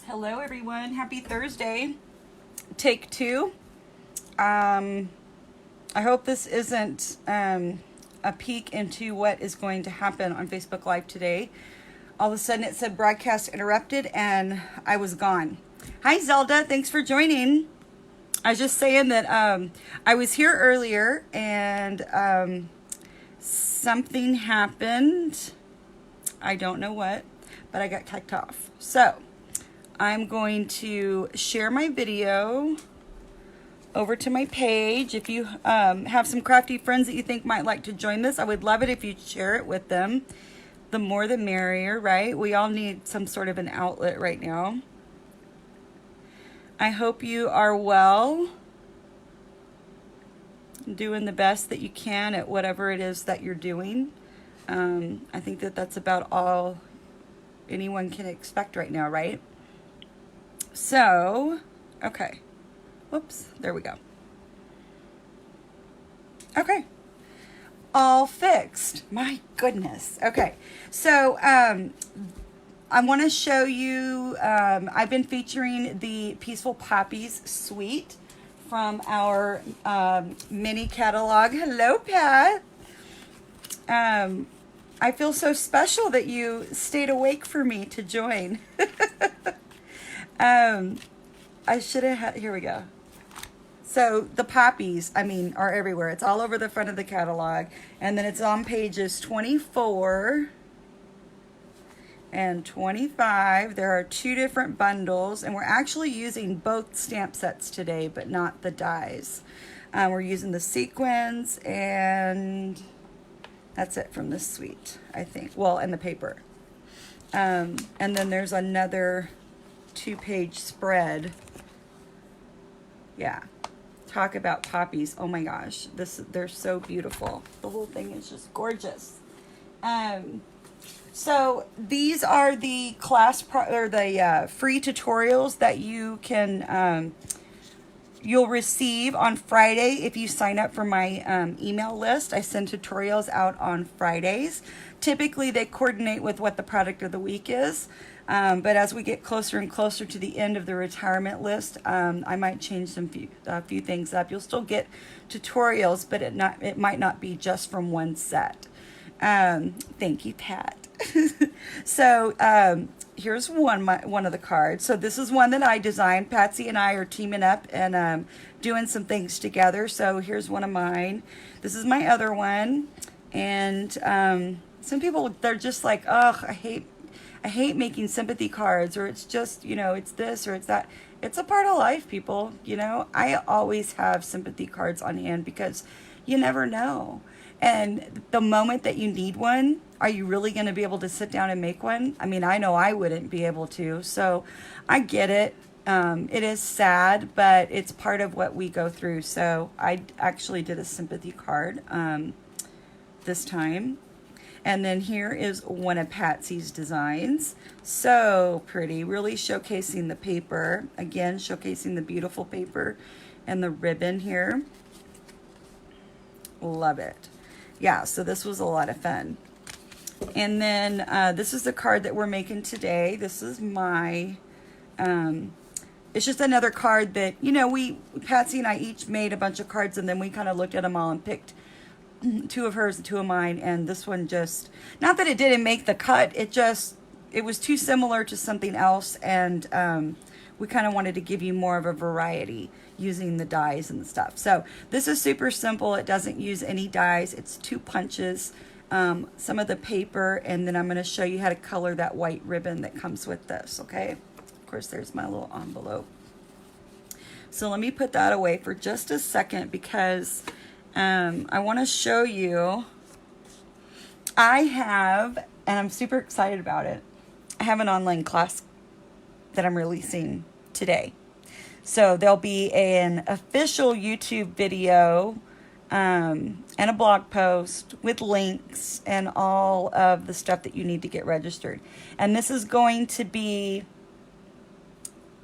Hello everyone, happy Thursday. Take two. I hope this isn't a peek into what is going to happen on Facebook Live today. All of a sudden it said broadcast interrupted and I was gone. Hi Zelda, thanks for joining. I was just saying that I was here earlier and something happened. I don't know what, but I got kicked off. So I'm going to share my video over to my page. If you have some crafty friends that you think might like to join this, I would love it if you'd share it with them. The more the merrier, right? We all need some sort of an outlet right now. I hope you are well, doing the best that you can at whatever it is that you're doing. I think that that's about all anyone can expect right now, right? So, okay. Whoops, there we go. Okay. All fixed. My goodness. Okay. So, I want to show you, I've been featuring the Peaceful Poppies Suite from our mini catalog. Hello, Pat. I feel so special that you stayed awake for me to join. I should have had, here we go. So the poppies, are everywhere. It's all over the front of the catalog. And then it's on pages 24 and 25. There are two different bundles, and we're actually using both stamp sets today, but not the dies. We're using the sequins, and that's it from this suite, I think. Well, and the paper. And then there's another 2-page spread. Yeah. Talk about poppies. Oh my gosh. They're so beautiful. The whole thing is just gorgeous. So these are the free tutorials that you can you'll receive on Friday if you sign up for my email list. I send tutorials out on Fridays. Typically they coordinate with what the product of the week is. But as we get closer and closer to the end of the retirement list, I might change a few things up. You'll still get tutorials, but it might not be just from one set. Thank you, Pat. So here's one of the cards. So this is one that I designed. Patsy and I are teaming up and doing some things together. So here's one of mine. This is my other one. And some people, they're just like, oh, I hate making sympathy cards, or it's just, it's this or it's that. It's a part of life, people. I always have sympathy cards on hand because you never know. And the moment that you need one, are you really going to be able to sit down and make one? I know I wouldn't be able to. So I get it. It is sad, but it's part of what we go through. So I actually did a sympathy card this time. And then here is one of Patsy's designs. So pretty, really showcasing the paper. Again, showcasing the beautiful paper and the ribbon here. Love it. Yeah, so this was a lot of fun. And then this is the card that we're making today. This is my, it's just another card that, Patsy and I each made a bunch of cards, and then we kind of looked at them all and picked 2 of hers and 2 of mine, and this one just, not that it didn't make the cut, it was too similar to something else, and we kind of wanted to give you more of a variety using the dies and stuff. So this is super simple. It doesn't use any dies. It's 2 punches, some of the paper, and then I'm going to show you how to color that white ribbon that comes with this, okay? Of course, there's my little envelope. So let me put that away for just a second because I want to show you, I have, and I'm super excited about it, I have an online class that I'm releasing today. So there'll be an official YouTube video and a blog post with links and all of the stuff that you need to get registered. And this is going to be,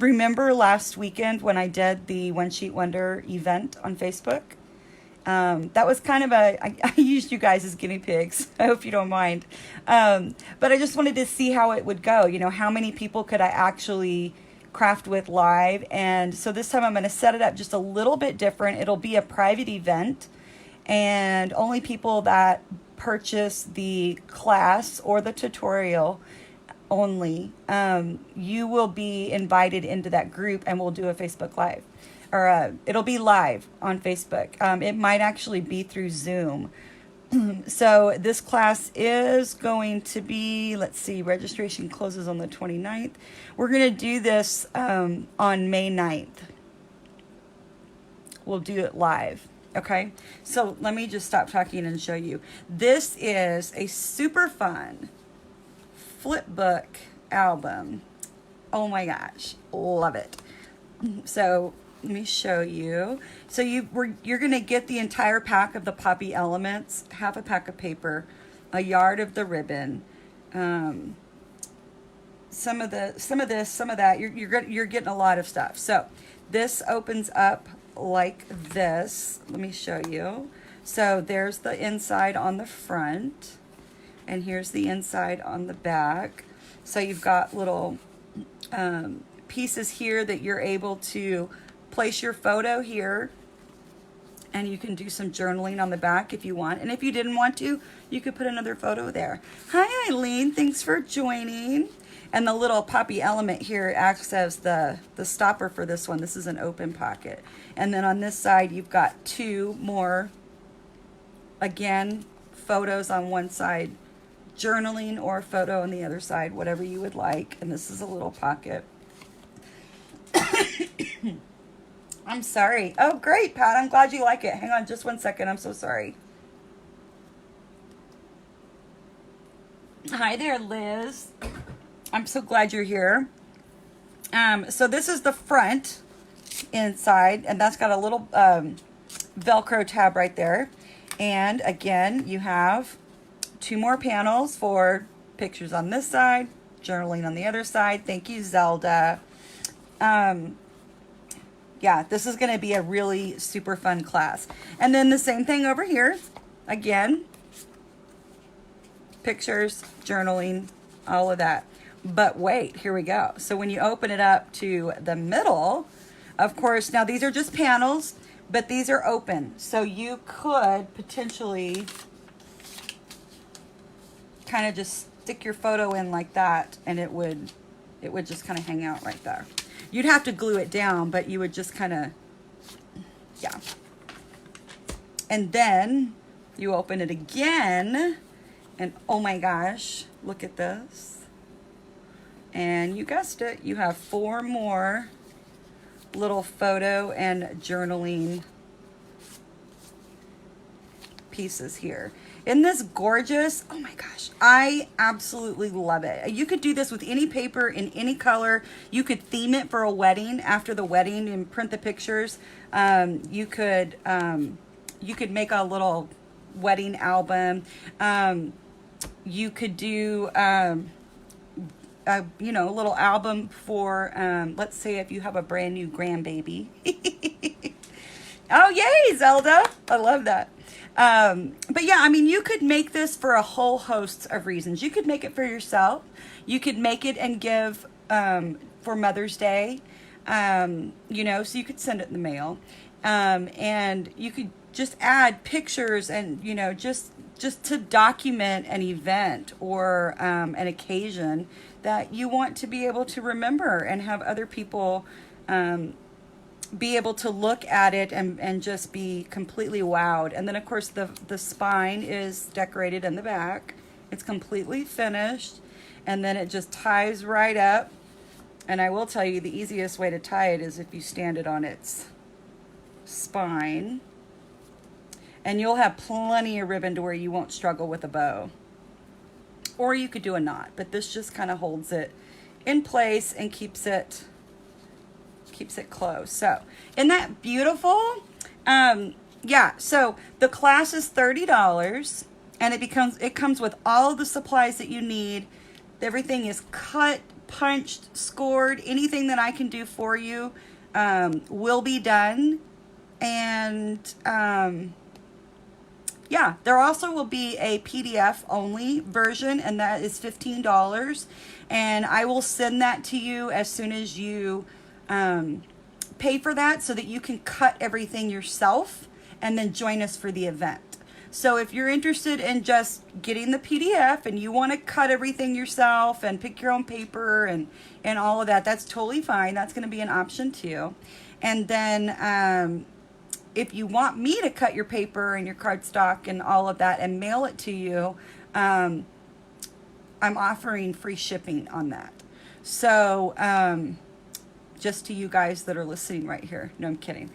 remember last weekend when I did the One Sheet Wonder event on Facebook? That was kind of I used you guys as guinea pigs. I hope you don't mind. But I just wanted to see how it would go. How many people could I actually Craft with Live. And so this time I'm going to set it up just a little bit different. It'll be a private event, and only people that purchase the class or the tutorial only, you will be invited into that group, and we'll do a Facebook Live, or it'll be live on Facebook. It might actually be through Zoom. So this class is going to be, let's see, registration closes on the 29th. We're going to do this on May 9th. We'll do it live. Okay, so let me just stop talking and show you. This is a super fun flip book album. Oh my gosh, love it. So let me show you. So you're going to get the entire pack of the poppy elements, half a pack of paper, a yard of the ribbon, some of this, some of that. You're getting a lot of stuff. So this opens up like this. Let me show you. So there's the inside on the front, and here's the inside on the back. So you've got little pieces here that you're able to place your photo here, and you can do some journaling on the back if you want. And if you didn't want to, you could put another photo there. Hi Eileen, thanks for joining. And the little poppy element here acts as the stopper for this one. This is an open pocket. And then on this side, you've got two more, again, photos on one side, journaling, or a photo on the other side, whatever you would like. And this is a little pocket. I'm sorry. Oh, great, Pat. I'm glad you like it. Hang on just one second. I'm so sorry. Hi there, Liz. I'm so glad you're here. So this is the front inside, and that's got a little Velcro tab right there. And again, you have two more panels for pictures on this side, journaling on the other side. Thank you, Zelda. Yeah, this is going to be a really super fun class. And then the same thing over here. Again, pictures, journaling, all of that. But wait, here we go. So when you open it up to the middle, of course, now these are just panels, but these are open. So you could potentially kind of just stick your photo in like that, and it would just kind of hang out right there. You'd have to glue it down, but you would just kind of, yeah. And then you open it again, and oh my gosh, look at this. And you guessed it, you have four more little photo and journaling pieces here. Isn't this gorgeous? Oh my gosh, I absolutely love it. You could do this with any paper in any color. You could theme it for a wedding after the wedding and print the pictures. You could make a little wedding album. You could do a little album for let's say if you have a brand new grandbaby. Oh yay, Zelda, I love that. But yeah, I mean, you could make this for a whole host of reasons. You could make it for yourself. You could make it and give for Mother's Day, so you could send it in the mail. And you could just add pictures and, just to document an event or an occasion that you want to be able to remember and have other people be able to look at it and just be completely wowed. And then of course the spine is decorated in the back. It's completely finished, and then it just ties right up. And I will tell you, the easiest way to tie it is if you stand it on its spine, and you'll have plenty of ribbon to where you won't struggle with a bow. Or you could do a knot, but this just kind of holds it in place and keeps it closed. So, isn't that beautiful? Yeah, so the class is $30, and it comes with all the supplies that you need. Everything is cut, punched, scored. Anything that I can do for you will be done. And Yeah, there also will be a PDF only version, and that is $15. And I will send that to you as soon as you pay for that, so that you can cut everything yourself and then join us for the event. So if you're interested in just getting the PDF and you want to cut everything yourself and pick your own paper and all of that, that's totally fine. That's going to be an option too. And then if you want me to cut your paper and your cardstock and all of that and mail it to you, I'm offering free shipping on that. So just to you guys that are listening right here. No, I'm kidding.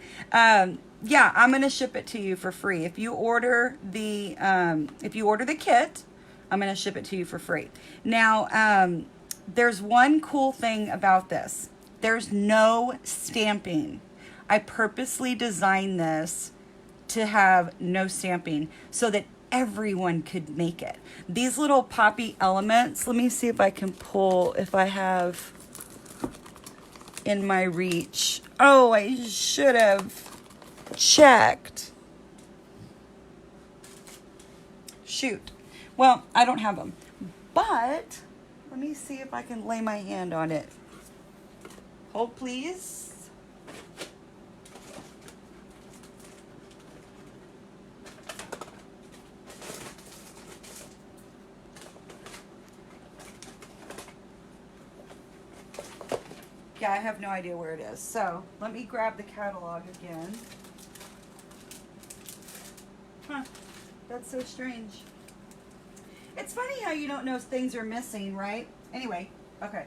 Yeah, I'm going to ship it to you for free. If you order the kit, I'm going to ship it to you for free. Now, there's one cool thing about this. There's no stamping. I purposely designed this to have no stamping so that everyone could make it. These little poppy elements, let me see if I can pull, if I have in my reach. Oh, I should have checked. Shoot. Well, I don't have them. But let me see if I can lay my hand on it. Hold, please. Yeah, I have no idea where it is. So let me grab the catalog again. Huh, that's so strange. It's funny how you don't know things are missing, right? Anyway, okay.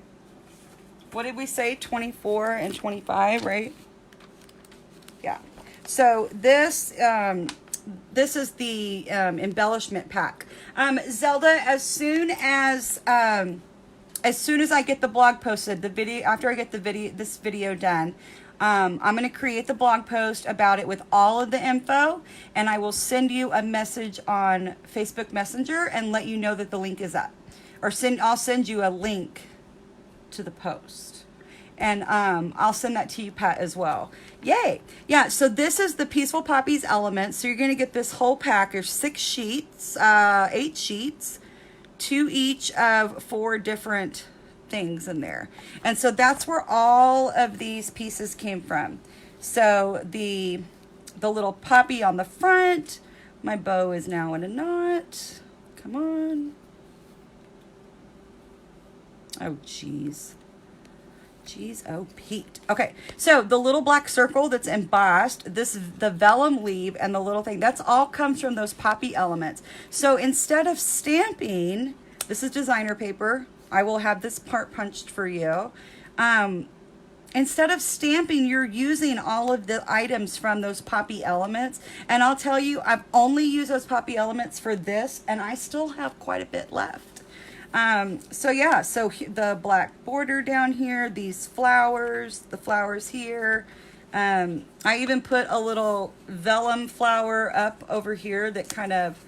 What did we say? 24 and 25, right? Yeah. So this is the embellishment pack. Zelda, as soon as I get the blog posted, after I get this video done, I'm going to create the blog post about it with all of the info, and I will send you a message on Facebook Messenger and let you know that the link is up. Or I'll send you a link to the post. And I'll send that to you, Pat, as well. Yay! Yeah, so this is the Peaceful Poppies Elements. So you're going to get this whole pack. There's 8 sheets, 2 each of 4 different things in there. And so that's where all of these pieces came from. So the little poppy on the front, my bow is now in a knot. Come on. Oh, geez. Geez, oh, Pete. Okay, so the little black circle that's embossed, this is the vellum leaf, and the little thing, that's all comes from those poppy elements. So instead of stamping, this is designer paper. I will have this part punched for you. Instead of stamping, you're using all of the items from those poppy elements. And I'll tell you, I've only used those poppy elements for this, and I still have quite a bit left. So yeah, so the black border down here, these flowers, the flowers here. I even put a little vellum flower up over here that kind of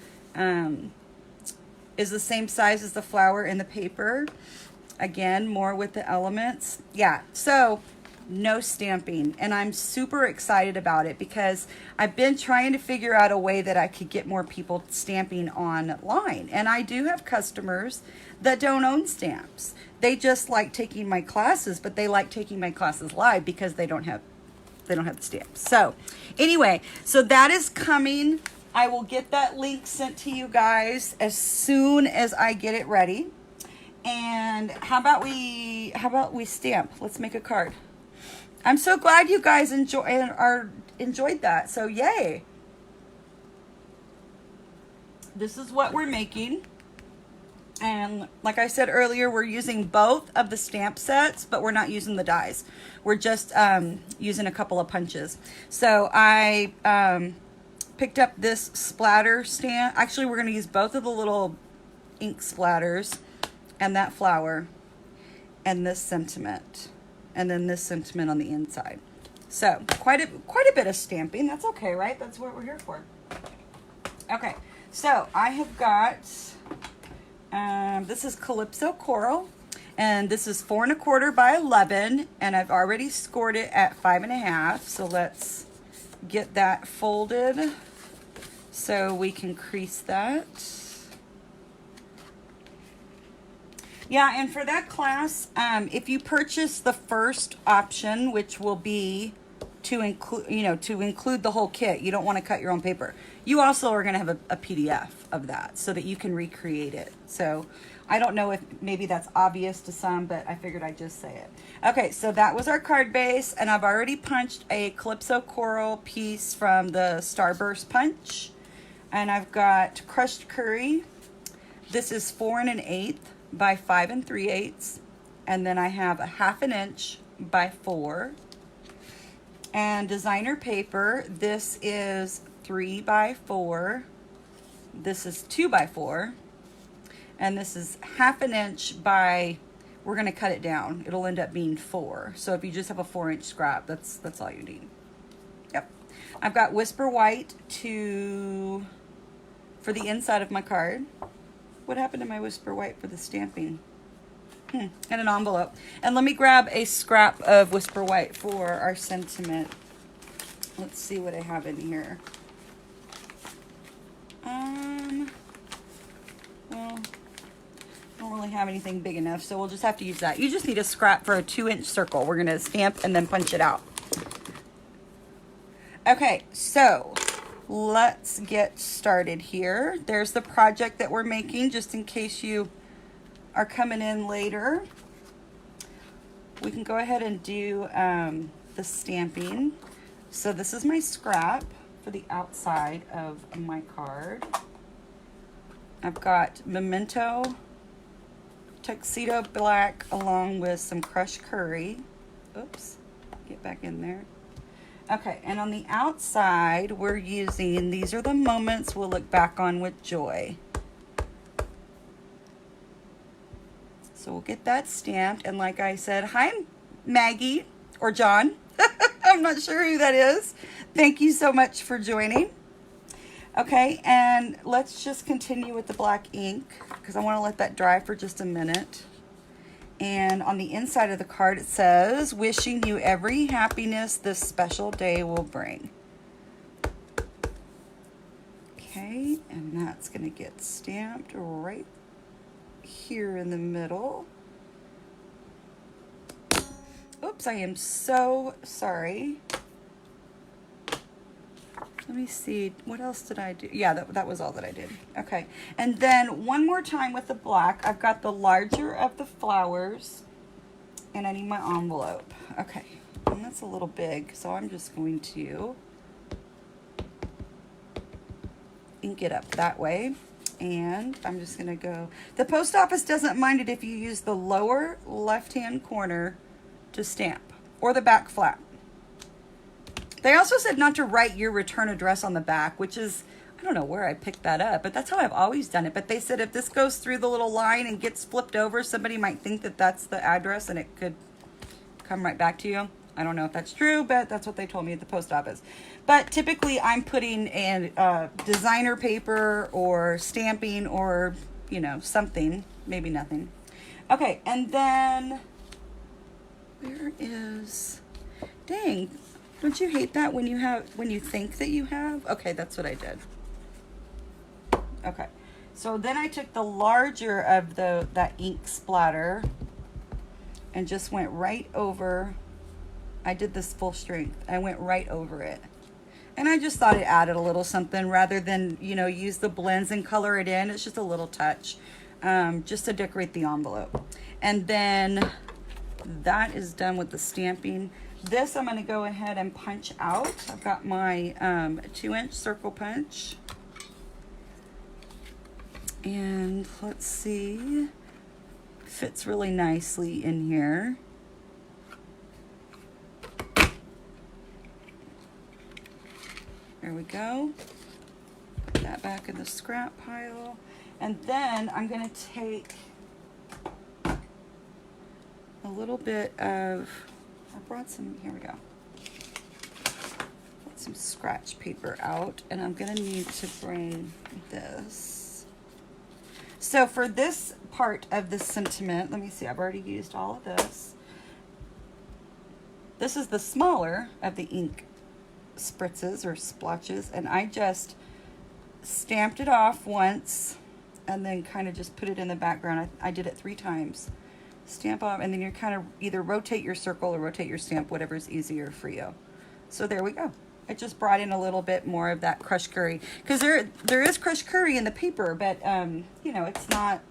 is the same size as the flower in the paper. Again, more with the elements. Yeah, so no stamping, and I'm super excited about it because I've been trying to figure out a way that I could get more people stamping online. And I do have customers that don't own stamps. They just like taking my classes, but they like taking my classes live because they don't have the stamps. So anyway, so that is coming. I will get that link sent to you guys as soon as I get it ready. And how about we stamp? Let's make a card. I'm so glad you guys enjoyed that. So yay. This is what we're making. And like I said earlier, we're using both of the stamp sets, but we're not using the dies. We're just using a couple of punches. So I picked up this splatter stamp. Actually, we're going to use both of the little ink splatters and that flower and this sentiment. And then this sentiment on the inside. So quite a bit of stamping. That's okay, right? That's what we're here for. Okay, so I have got, this is Calypso Coral, and this is 4 1/4 by 11, and I've already scored it at 5 1/2. So let's get that folded So we can crease that. Yeah, and for that class, if you purchase the first option, which will be to include, to include the whole kit, you don't want to cut your own paper. You also are going to have a PDF of that so that you can recreate it. So I don't know if maybe that's obvious to some, but I figured I'd just say it. Okay, so that was our card base, and I've already punched a Calypso Coral piece from the Starburst Punch, and I've got crushed curry. This is 4 1/8 by 5 3/8, and then I have a 1/2 inch by 4. And designer paper, this is 3 by 4. This is 2 by 4. And this is 1/2 inch by, we're gonna cut it down. It'll end up being 4. So if you just have a 4-inch scrap, that's all you need. Yep. I've got Whisper White for the inside of my card. What happened to my Whisper White for the stamping? And an envelope. And let me grab a scrap of Whisper White for our sentiment. Let's see what I have in here. Well, I don't really have anything big enough, so we'll just have to use that. You just need a scrap for a 2-inch circle. We're gonna stamp and then punch it out. Okay, so let's get started here. There's the project that we're making, just in case you are coming in later. We can go ahead and do the stamping. So this is my scrap for the outside of my card. I've got Memento Tuxedo Black along with some crushed curry. Oops, get back in there. Okay, and on the outside, we're using, these are the moments we'll look back on with joy. So we'll get that stamped, and like I said, hi Maggie, or John. I'm not sure who that is. Thank you so much for joining. Okay, and let's just continue with the black ink, because I want to let that dry for just a minute. And on the inside of the card it says, wishing you every happiness this special day will bring. Okay, and that's going to get stamped right here in the middle. Oops, I am so sorry. Let me see, what else did I do? Yeah, that was all that I did. Okay, and then one more time with the black, I've got the larger of the flowers, and I need my envelope. Okay, and that's a little big, so I'm just going to ink it up that way. And I'm just gonna go, the post office doesn't mind it if you use the lower left-hand corner to stamp, or the back flap. They also said not to write your return address on the back, which is, I don't know where I picked that up, but that's how I've always done it. But they said if this goes through the little line and gets flipped over, somebody might think that that's the address and it could come right back to you. I don't know if that's true, but that's what they told me at the post office. But typically I'm putting in designer paper or stamping or, something, maybe nothing. Okay, and then where is, dang. Don't you hate that when you think that you have? Okay, that's what I did. Okay, so then I took the larger of that ink splatter and just went right over. I did this full strength. I went right over it. And I just thought it added a little something rather than, use the blends and color it in. It's just a little touch, just to decorate the envelope. And then that is done with the stamping. This I'm going to go ahead and punch out. I've got my 2-inch circle punch. And let's see, fits really nicely in here. There we go. Put that back in the scrap pile. And then I'm going to take a little bit of, I brought some, here we go. Put some scratch paper out, and I'm gonna need to bring this. So for this part of the sentiment, let me see, I've already used all of this. This is the smaller of the ink spritzes or splotches, and I just stamped it off once and then kind of just put it in the background. I did it 3 times. Stamp off, and then you kind of either rotate your circle or rotate your stamp, whatever's easier for you. So there we go. I just brought in a little bit more of that crushed curry, because there is crushed curry in the paper, but you know, it's not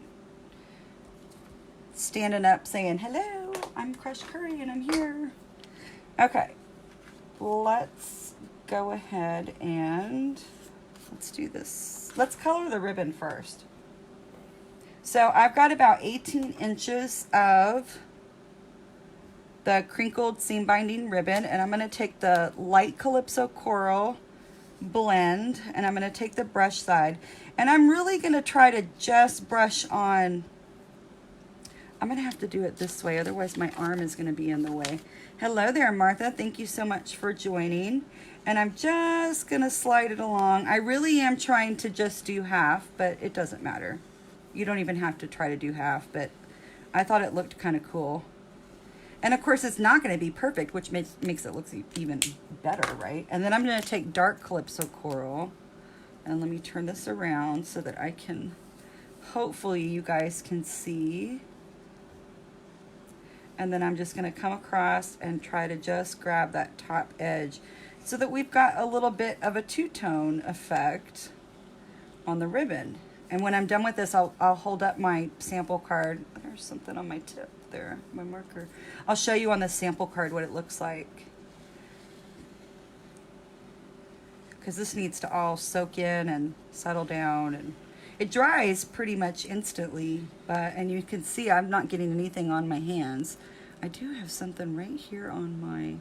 standing up saying, hello, I'm crushed curry and I'm here. Okay, let's go ahead and let's do this. Let's color the ribbon first. So I've got about 18 inches of the crinkled seam binding ribbon, and I'm going to take the light Calypso Coral blend, and I'm going to take the brush side, and I'm really going to try to just brush on. I'm going to have to do it this way, otherwise my arm is going to be in the way. Hello there, Martha. Thank you so much for joining. And I'm just going to slide it along. I really am trying to just do half, but it doesn't matter. You don't even have to try to do half, but I thought it looked kind of cool. And of course, it's not going to be perfect, which makes it look even better, right? And then I'm going to take dark Calypso Coral, and let me turn this around so that I can, hopefully you guys can see. And then I'm just going to come across and try to just grab that top edge so that we've got a little bit of a two-tone effect on the ribbon. And when I'm done with this, I'll hold up my sample card. There's something on my tip there, my marker. I'll show you on the sample card what it looks like, because this needs to all soak in and settle down, and it dries pretty much instantly, and you can see I'm not getting anything on my hands. I do have something right here on my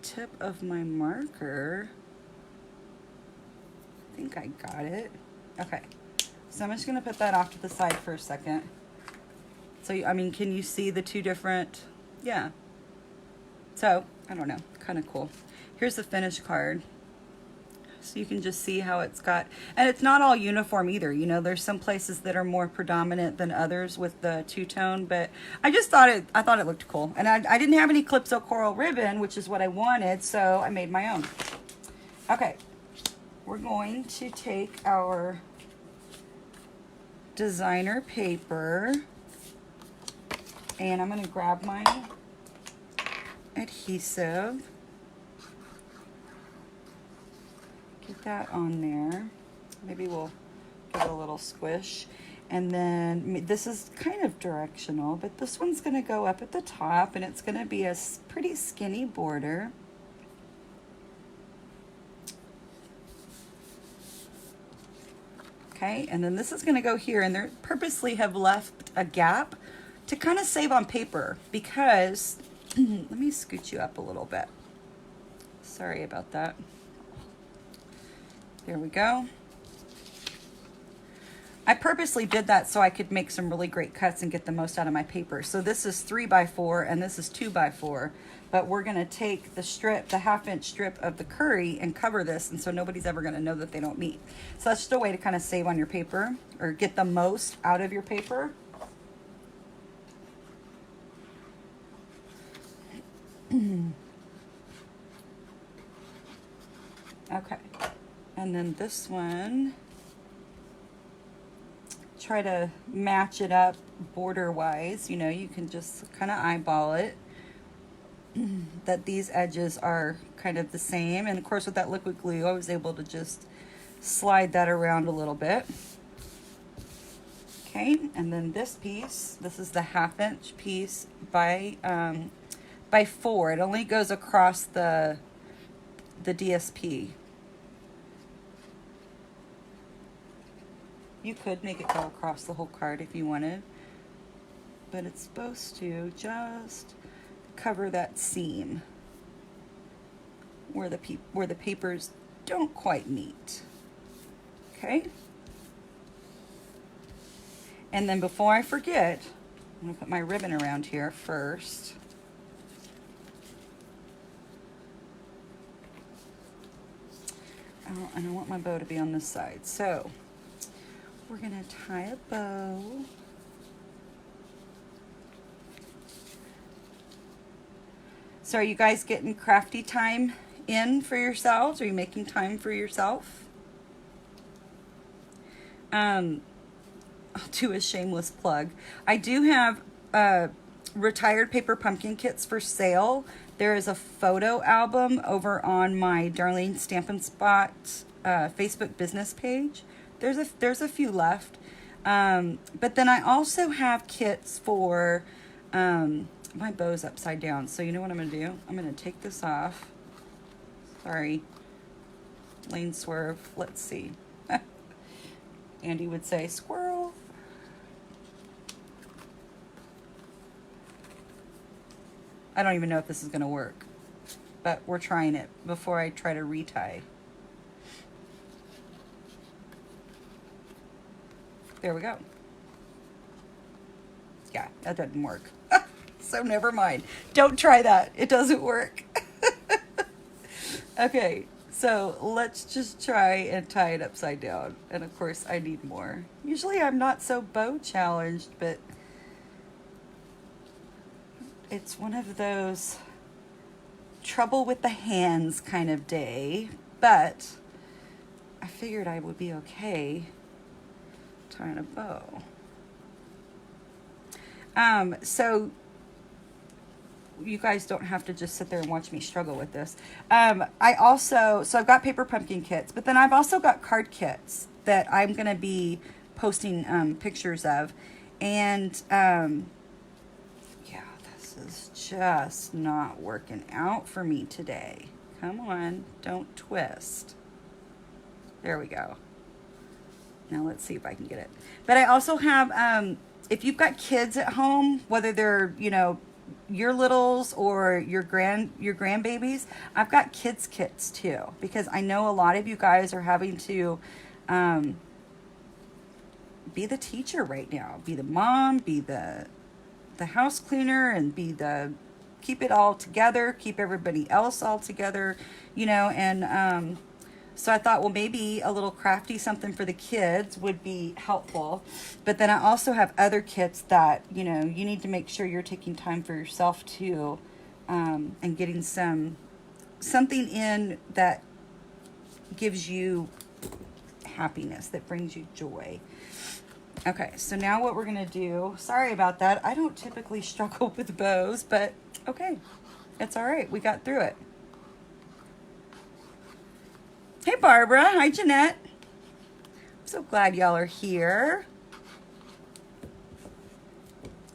tip of my marker. I think I got it. Okay, so I'm just going to put that off to the side for a second. So, I mean, can you see the two different? Yeah. So, I don't know, kind of cool. Here's the finished card. So you can just see how it's got, and it's not all uniform either. You know, there's some places that are more predominant than others with the two-tone, but I just thought I thought it looked cool. And I didn't have any Calypso Coral ribbon, which is what I wanted, so I made my own. Okay, we're going to take our designer paper, and I'm going to grab my adhesive. Get that on there. Maybe we'll give it a little squish. And then this is kind of directional, but this one's going to go up at the top, and it's going to be a pretty skinny border. Okay, and then this is going to go here, and they purposely have left a gap to kind of save on paper, because let me scoot you up a little bit. Sorry about that. There we go. I purposely did that so I could make some really great cuts and get the most out of my paper. So this is 3x4 and this is 2x4, but we're gonna take the strip, the 1/2 inch strip of the curry, and cover this, and so nobody's ever gonna know that they don't meet. So that's just a way to kind of save on your paper, or get the most out of your paper. Okay. And then this one, try to match it up border wise. You know, you can just kind of eyeball it, that these edges are kind of the same. And of course with that liquid glue, I was able to just slide that around a little bit. Okay, and then this piece, this is the 1/2 inch piece by 4. It only goes across the DSP. You could make it go across the whole card if you wanted, but it's supposed to just cover that seam where the papers don't quite meet. Okay? And then before I forget, I'm gonna put my ribbon around here first. I don't want my bow to be on this side, so we're gonna tie a bow. So are you guys getting crafty time in for yourselves? Are you making time for yourself? I'll do a shameless plug. I do have retired paper pumpkin kits for sale. There is a photo album over on my Darlene Stampin' Spot Facebook business page. There's a few left. But then I also have kits for my bow's upside down. So you know what I'm going to do? I'm going to take this off. Sorry. Lane swerve. Let's see. Andy would say, squirrel. I don't even know if this is going to work, but we're trying it before I try to retie. There we go. Yeah, that doesn't work. So never mind. Don't try that. It doesn't work. Okay, so let's just try and tie it upside down. And of course, I need more. Usually I'm not so bow challenged, but it's one of those trouble with the hands kind of day. But I figured I would be okay tying a bow. So you guys don't have to just sit there and watch me struggle with this. So I've got paper pumpkin kits, but then I've also got card kits that I'm going to be posting pictures of. And yeah, this is just not working out for me today. Come on, don't twist. There we go. Now let's see if I can get it. But I also have, if you've got kids at home, whether they're, you know, your littles or your grandbabies, I've got kids kits too, because I know a lot of you guys are having to be the teacher right now, be the mom, be the house cleaner, and keep it all together, keep everybody else all together, you know. And so I thought, well, maybe a little crafty something for the kids would be helpful. But then I also have other kits that, you know, you need to make sure you're taking time for yourself too, and getting something in that gives you happiness, that brings you joy. Okay, so now what we're going to do, sorry about that. I don't typically struggle with bows, but okay, it's all right. We got through it. Hey, Barbara. Hi, Jeanette. I'm so glad y'all are here.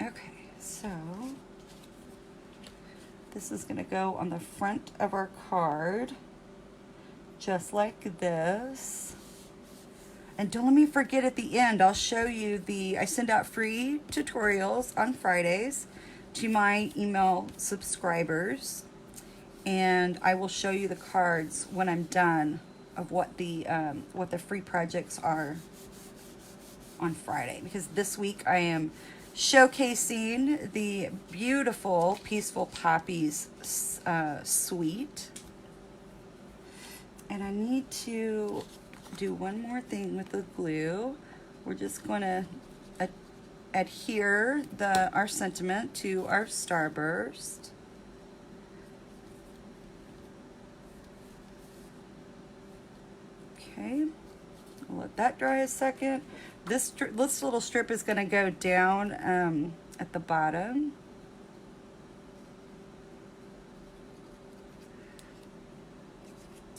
Okay, so this is going to go on the front of our card, just like this. And don't let me forget at the end, I'll show you I send out free tutorials on Fridays to my email subscribers. And I will show you the cards when I'm done of what the free projects are on Friday, because this week I am showcasing the beautiful Peaceful Poppies Suite, and I need to do one more thing with the glue. We're just going to adhere our sentiment to our starburst. Okay, I'll let that dry a second. This little strip is going to go down at the bottom.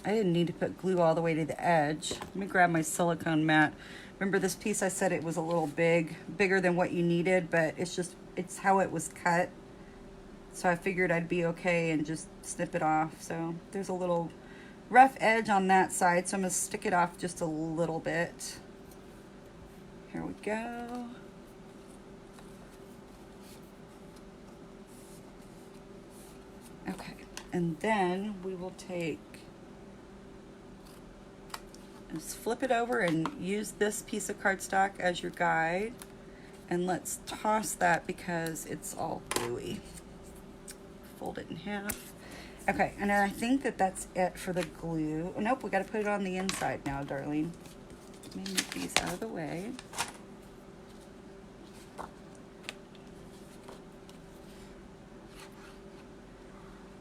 I didn't need to put glue all the way to the edge. Let me grab my silicone mat. Remember this piece, I said it was a little bigger than what you needed, but it's how it was cut. So I figured I'd be okay and just snip it off. So there's a little rough edge on that side, so I'm going to stick it off just a little bit. Here we go. Okay, and then we will just flip it over and use this piece of cardstock as your guide. And let's toss that because it's all gluey. Fold it in half. Okay, and I think that's it for the glue. Oh, nope, we got to put it on the inside now, darling. Let me move these out of the way.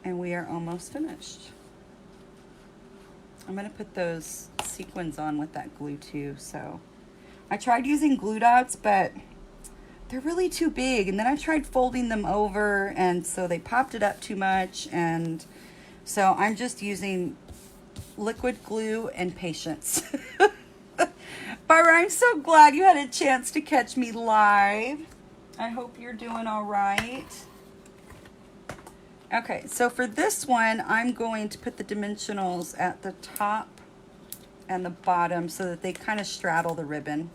And we are almost finished. I'm going to put those sequins on with that glue too, so I tried using glue dots, but they're really too big. And then I tried folding them over, and so they popped it up too much. And so I'm just using liquid glue and patience. Barbara, I'm so glad you had a chance to catch me live. I hope you're doing all right. Okay, so for this one, I'm going to put the dimensionals at the top and the bottom so that they kind of straddle the ribbon.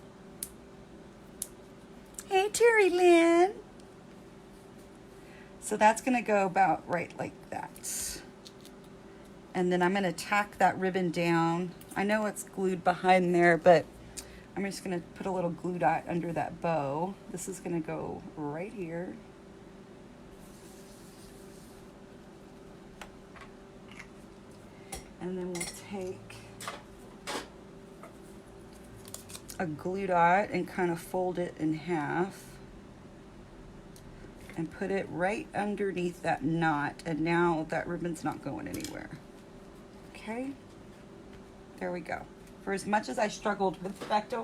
Hey, Terry Lynn. So that's going to go about right like that. And then I'm going to tack that ribbon down. I know it's glued behind there, but I'm just going to put a little glue dot under that bow. This is going to go right here. And then we'll take a glue dot and kind of fold it in half and put it right underneath that knot. And now that ribbon's not going anywhere. Okay, there we go. For as much as I struggled with it,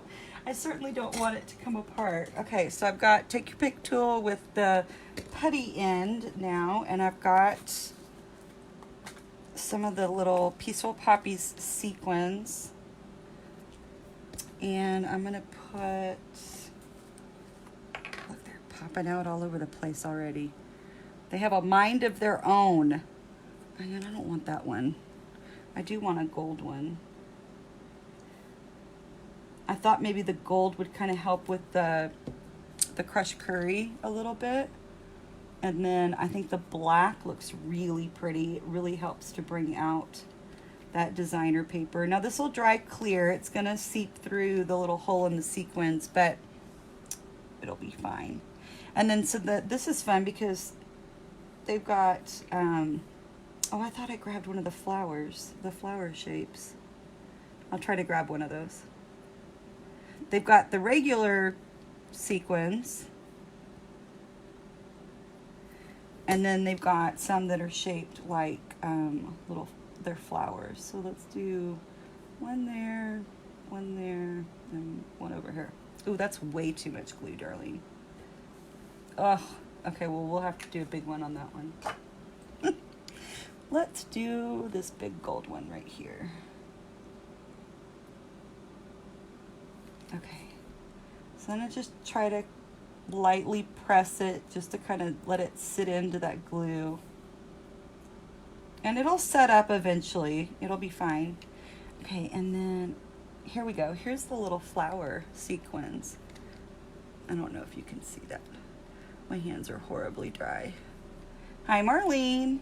I certainly don't want it to come apart. Okay, so I've got take your pick tool with the putty end now, and I've got some of the little Peaceful Poppies sequins. And I'm gonna put, look, they're popping out all over the place already. They have a mind of their own. And I don't want that one. I do want a gold one. I thought maybe the gold would kind of help with the crushed curry a little bit. And then I think the black looks really pretty. It really helps to bring out that designer paper. Now this will dry clear. It's gonna seep through the little hole in the sequins, but it'll be fine. And then so this is fun because they've got, oh, I thought I grabbed one of the flowers, the flower shapes. I'll try to grab one of those. They've got the regular sequins, and then they've got some that are shaped like little, they're flowers. So let's do one there, and one over here. Ooh, that's way too much glue, darling. Oh, okay, well, we'll have to do a big one on that one. Let's do this big gold one right here. Okay, so I'm gonna just try to lightly press it just to kind of let it sit into that glue. And it'll set up eventually. It'll be fine. Okay, and then here we go. Here's the little flower sequins. I don't know if you can see that. My hands are horribly dry. Hi, Marlene.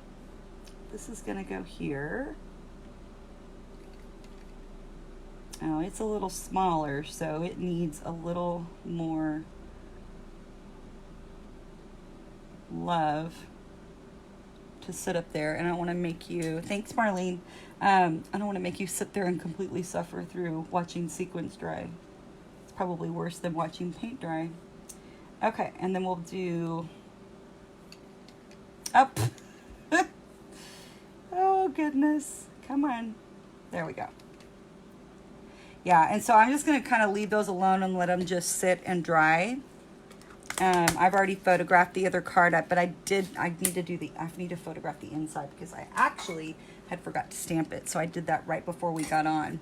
This is gonna go here. Oh, it's a little smaller, so it needs a little more love to sit up there. And I don't want to make you, thanks Marlene, I don't want to make you sit there and completely suffer through watching sequins dry. It's probably worse than watching paint dry. Okay, and then we'll do up. Oh goodness, come on. There we go. Yeah, and so I'm just going to kind of leave those alone and let them just sit and dry. I've already photographed the other card, but I need to photograph the inside because I actually had forgot to stamp it. So I did that right before we got on.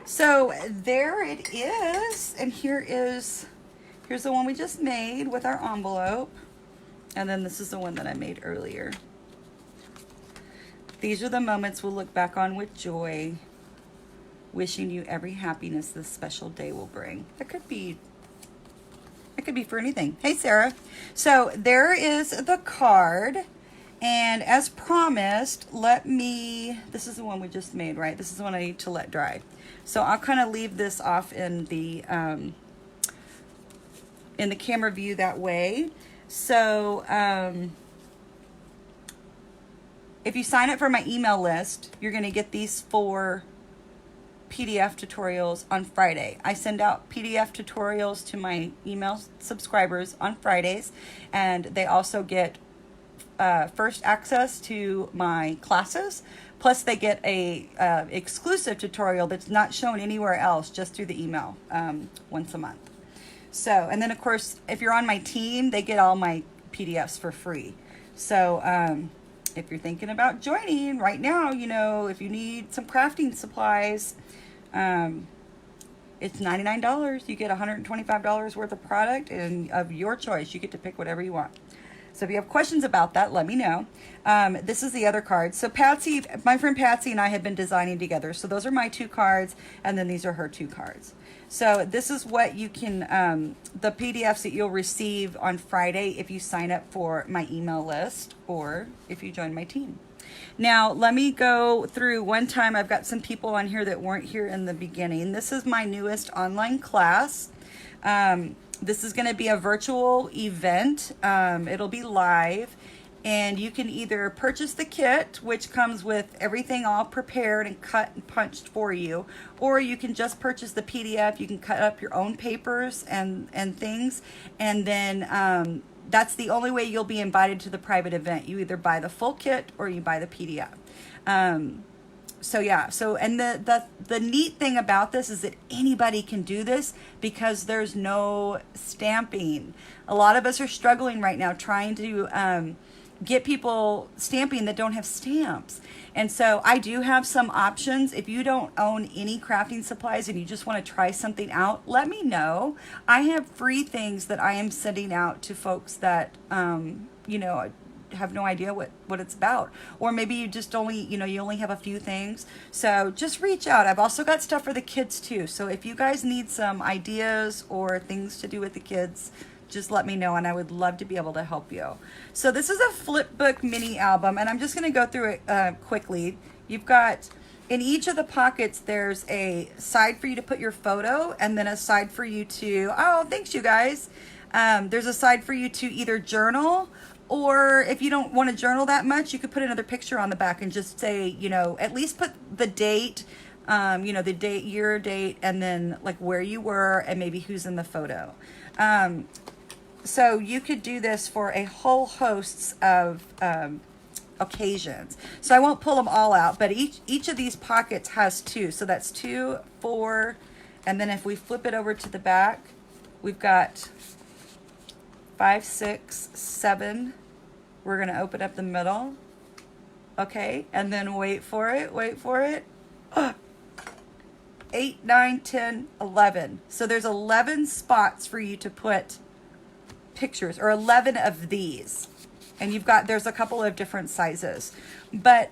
So there it is. And here's the one we just made with our envelope. And then this is the one that I made earlier. These are the moments we'll look back on with joy, wishing you every happiness this special day will bring. It could be for anything. Hey, Sarah. So there is the card. And as promised, this is the one we just made, right? This is the one I need to let dry. So I'll kind of leave this off in the camera view that way. So if you sign up for my email list, you're going to get these 4 PDF tutorials on Friday. I send out PDF tutorials to my email subscribers on Fridays, and they also get first access to my classes. Plus, they get a exclusive tutorial that's not shown anywhere else, just through the email once a month. So, and then of course, if you're on my team, they get all my PDFs for free. So, if you're thinking about joining right now, you know, if you need some crafting supplies, it's $99. You get $125 worth of product, and of your choice. You get to pick whatever you want. So if you have questions about that, let me know. This is the other card. So Patsy, my friend Patsy and I have been designing together. So those are my 2 cards, and then these are her 2 cards. So this is what you can, the PDFs that you'll receive on Friday if you sign up for my email list or if you join my team. Now, let me go through one time. I've got some people on here that weren't here in the beginning. This is my newest online class. This is going to be a virtual event. It'll be live, and you can either purchase the kit, which comes with everything all prepared and cut and punched for you, or you can just purchase the PDF. You can cut up your own papers and things, and then that's the only way you'll be invited to the private event. You either buy the full kit or you buy the PDF. So yeah, so, and the neat thing about this is that anybody can do this because there's no stamping. A lot of us are struggling right now trying to get people stamping that don't have stamps. And so I do have some options. If you don't own any crafting supplies and you just want to try something out, let me know. I have free things that I am sending out to folks that, you know, have no idea what it's about, or maybe you just only, you know, you only have a few things. So just reach out. I've also got stuff for the kids too. So if you guys need some ideas or things to do with the kids, just let me know, and I would love to be able to help you. So this is a flip book mini album, and I'm just going to go through it quickly. You've got, in each of the pockets, there's a side for you to put your photo, and then a side for you to, oh, thanks you guys. There's a side for you to either journal, or if you don't want to journal that much, you could put another picture on the back and just say, you know, at least put the date, you know, the date, year, date, and then like where you were and maybe who's in the photo. So you could do this for a whole host of occasions. So I won't pull them all out, but each of these pockets has 2. So that's 2, 4, and then if we flip it over to the back, we've got 5, 6, 7. We're going to open up the middle. Okay, and then wait for it, wait for it. 8, 9, 10, 11. So there's 11 spots for you to put pictures, or 11 of these. And you've got, there's a couple of different sizes. But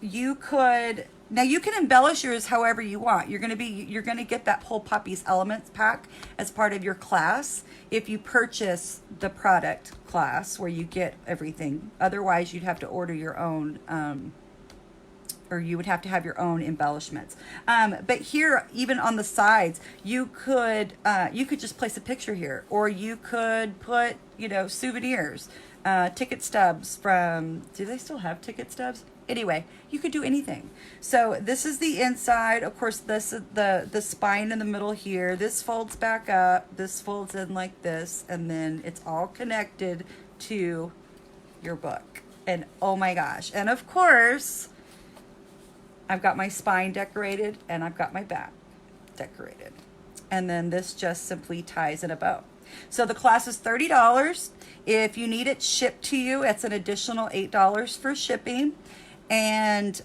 you could, now you can embellish yours however you want. You're going to get that whole Poppies Elements pack as part of your class if you purchase the product class where you get everything. Otherwise, you'd have to order your own, or you would have to have your own embellishments. But here, even on the sides, you could just place a picture here, or you could put, you know, souvenirs, ticket stubs from, do they still have ticket stubs? Anyway, you could do anything. So this is the inside. Of course, this is the spine in the middle here. This folds back up. This folds in like this, and then it's all connected to your book. And oh my gosh. And of course, I've got my spine decorated and I've got my back decorated. And then this just simply ties in a bow. So the class is $30. If you need it shipped to you, it's an additional $8 for shipping. And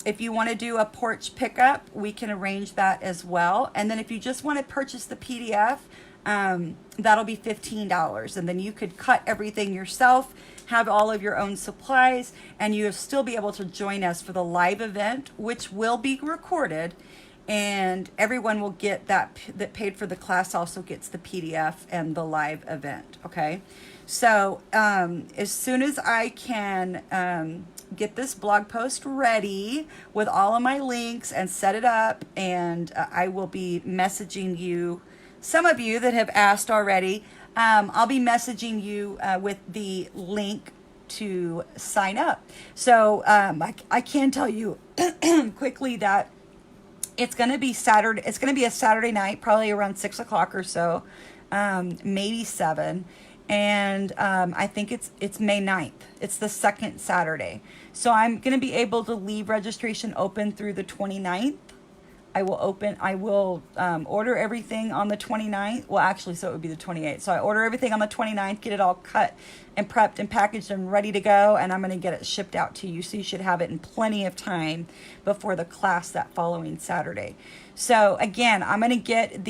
if you want to do a porch pickup, we can arrange that as well. And then if you just want to purchase the PDF, that'll be $15. And then you could cut everything yourself, have all of your own supplies, and you'll still be able to join us for the live event, which will be recorded. And everyone will get that paid for the class also gets the PDF and the live event. Okay. So as soon as I can get this blog post ready with all of my links and set it up, and I will be messaging you, some of you that have asked already, I'll be messaging you with the link to sign up. So I can tell you quickly that it's going to be Saturday. It's going to be a Saturday night, probably around 6 o'clock or so, maybe 7. and I think it's May 9th. It's the second Saturday. So I'm going to be able to leave registration open through the 29th. I will order everything on the 29th. Well, actually, so it would be the 28th. So I order everything on the 29th, get it all cut and prepped and packaged and ready to go. And I'm going to get it shipped out to you. So you should have it in plenty of time before the class that following Saturday. So again, I'm going to get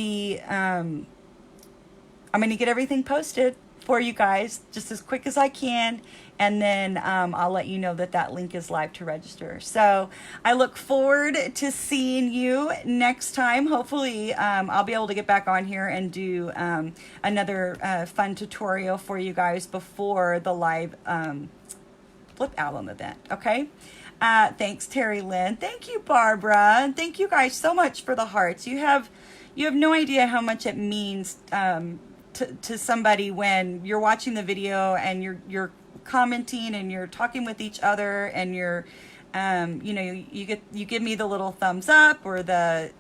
everything posted for you guys just as quick as I can, and then I'll let you know that link is live to register. So I look forward to seeing you next time. Hopefully I'll be able to get back on here and do another fun tutorial for you guys before the live flip album event. Okay. Thanks, Terry Lynn. Thank you, Barbara. And thank you guys so much for the hearts. You have no idea how much it means to somebody when you're watching the video and you're commenting and you're talking with each other, and you're you give me the little thumbs up or the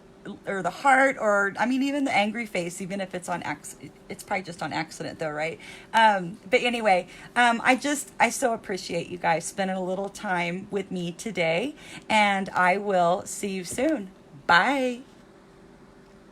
heart, or I mean even the angry face, even if it's on it's probably just on accident though, right? But anyway, I so appreciate you guys spending a little time with me today, and I will see you soon. Bye.